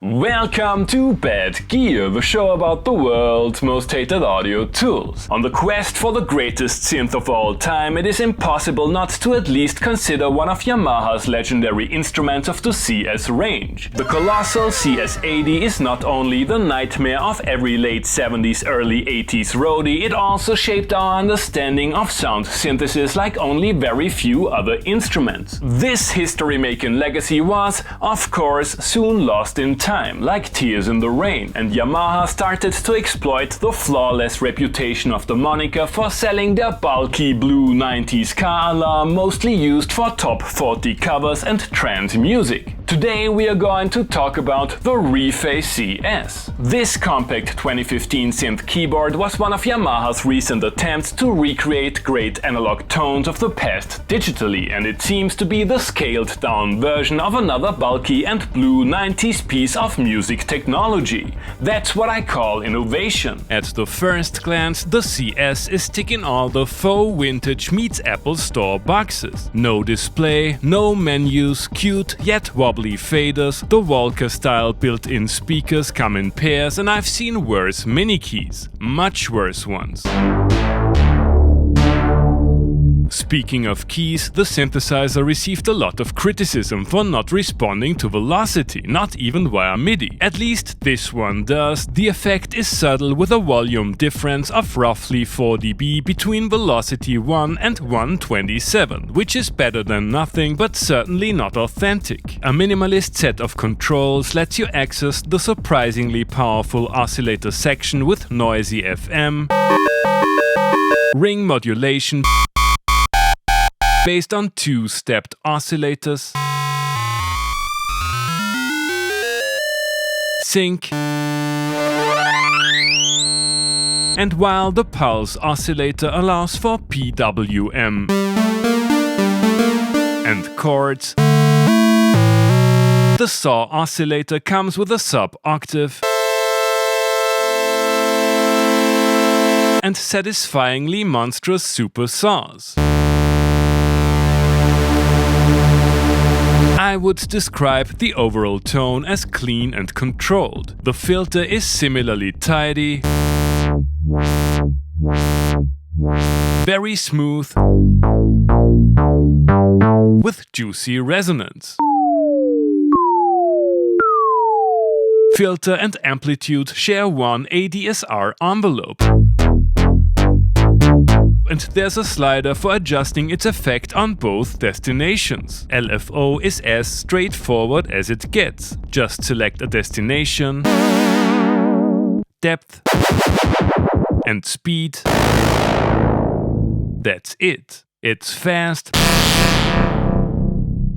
Welcome to Bad Gear, the show about the world's most hated audio tools. On the quest for the greatest synth of all time, it is impossible not to at least consider one of Yamaha's legendary instruments of the CS range. The colossal CS80 is not only the nightmare of every late 70s, early 80s roadie, it also shaped our understanding of sound synthesis like only very few other instruments. This history-making legacy was, of course, soon lost in time, like tears in the rain, and Yamaha started to exploit the flawless reputation of the moniker for selling their bulky blue 90s car alarm, mostly used for top 40 covers and trance music. Today we are going to talk about the Reface CS. This compact 2015 synth keyboard was one of Yamaha's recent attempts to recreate great analog tones of the past digitally, and it seems to be the scaled down version of another bulky and blue 90s piece of music technology. That's what I call innovation. At the first glance, the CS is ticking all the faux vintage meets Apple Store boxes. No display, no menus, cute yet wobbly faders, the Walker-style built-in speakers come in pairs, and I've seen worse mini keys. Much worse ones. Speaking of keys, the synthesizer received a lot of criticism for not responding to velocity, not even via MIDI. At least this one does. The effect is subtle with a volume difference of roughly 4 dB between velocity 1 and 127, which is better than nothing but certainly not authentic. A minimalist set of controls lets you access the surprisingly powerful oscillator section with noisy FM, ring modulation based on 2-stepped oscillators, sync, and while the Pulse oscillator allows for PWM and chords, the Saw oscillator comes with a sub-octave and satisfyingly monstrous Supersaws. I would describe the overall tone as clean and controlled. The filter is similarly tidy, very smooth, with juicy resonance. Filter and amplitude share one ADSR envelope, and there's a slider for adjusting its effect on both destinations. LFO is as straightforward as it gets. Just select a destination, depth, and speed. That's it. It's fast,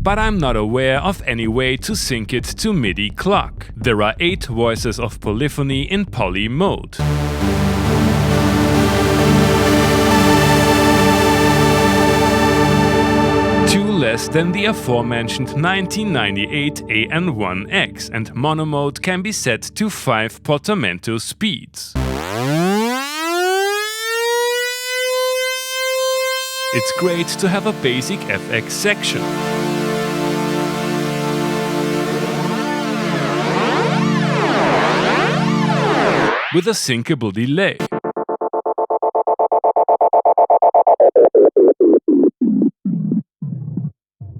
but I'm not aware of any way to sync it to MIDI clock. There are 8 voices of polyphony in poly mode. Less than the aforementioned 1998 AN1X, and mono mode can be set to 5 portamento speeds. It's great to have a basic FX section. With a syncable delay.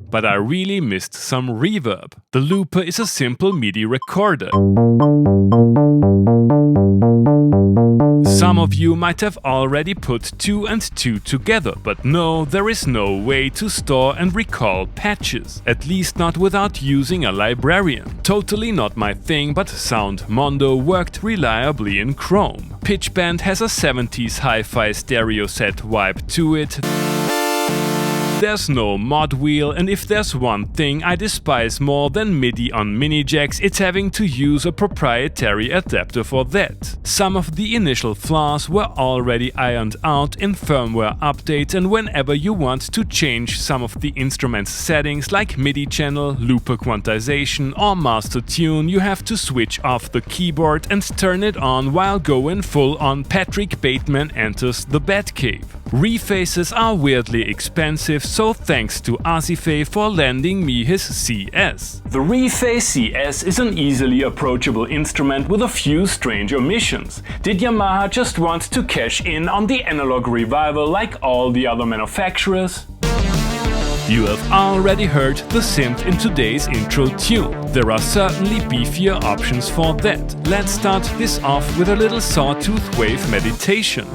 But I really missed some reverb. The looper is a simple MIDI recorder. Some of you might have already put 2 and 2 together, but no, there is no way to store and recall patches, at least not without using a librarian. Totally not my thing, but SynthMondo worked reliably in Chrome. Pitchbend has a 70s hi-fi stereo set vibe to it. There's no mod wheel, and if there's one thing I despise more than MIDI on mini jacks, it's having to use a proprietary adapter for that. Some of the initial flaws were already ironed out in firmware updates, and whenever you want to change some of the instrument's settings like MIDI channel, looper quantization or master tune, you have to switch off the keyboard and turn it on while going full on Patrick Bateman enters the Batcave. Refaces are weirdly expensive, so thanks to Asifeh for lending me his CS. The Reface CS is an easily approachable instrument with a few strange omissions. Did Yamaha just want to cash in on the analog revival like all the other manufacturers? You have already heard the synth in today's intro tune. There are certainly beefier options for that. Let's start this off with a little sawtooth wave meditation.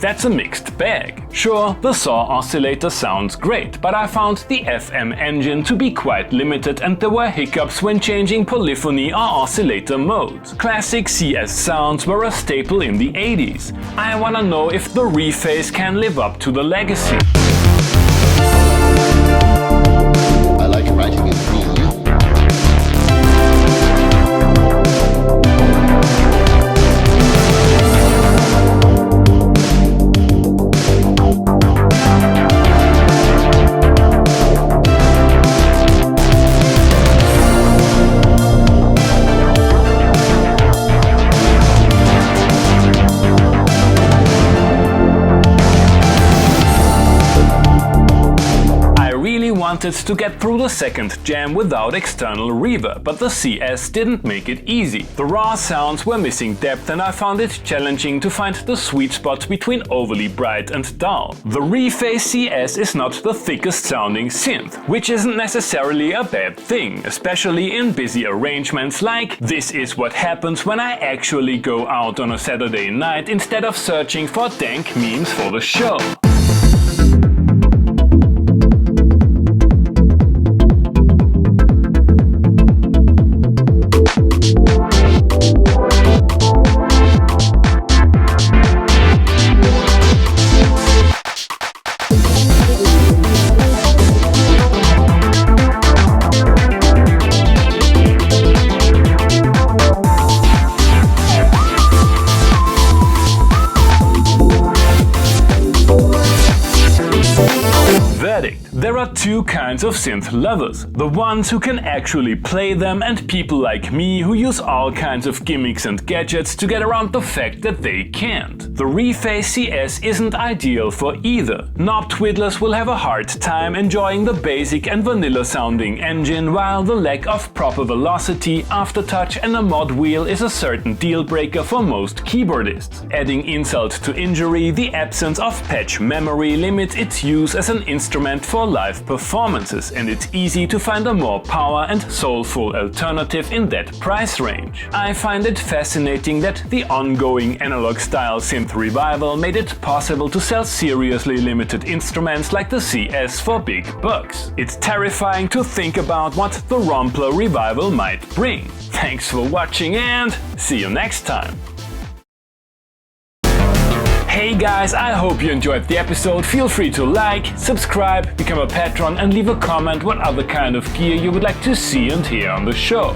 That's a mixed bag. Sure, the saw oscillator sounds great, but I found the FM engine to be quite limited and there were hiccups when changing polyphony or oscillator modes. Classic CS sounds were a staple in the 80s. I wanna know if the Reface can live up to the legacy. I like writing in B. Wanted to get through the second jam without external reverb, but the CS didn't make it easy. The raw sounds were missing depth and I found it challenging to find the sweet spot between overly bright and dull. The Reface CS is not the thickest sounding synth, which isn't necessarily a bad thing, especially in busy arrangements like "This is what happens when I actually go out on a Saturday night instead of searching for dank memes for the show." There are two kinds of synth lovers, the ones who can actually play them and people like me who use all kinds of gimmicks and gadgets to get around the fact that they can't. The Reface CS isn't ideal for either. Knob twiddlers will have a hard time enjoying the basic and vanilla sounding engine, while the lack of proper velocity, aftertouch and a mod wheel is a certain deal breaker for most keyboardists. Adding insult to injury, the absence of patch memory limits its use as an instrument for live performances, and it's easy to find a more power and soulful alternative in that price range. I find it fascinating that the ongoing analog style synth revival made it possible to sell seriously limited instruments like the CS for big bucks. It's terrifying to think about what the Rompler revival might bring. Thanks for watching and see you next time! Hey guys, I hope you enjoyed the episode. Feel free to like, subscribe, become a patron and leave a comment what other kind of gear you would like to see and hear on the show.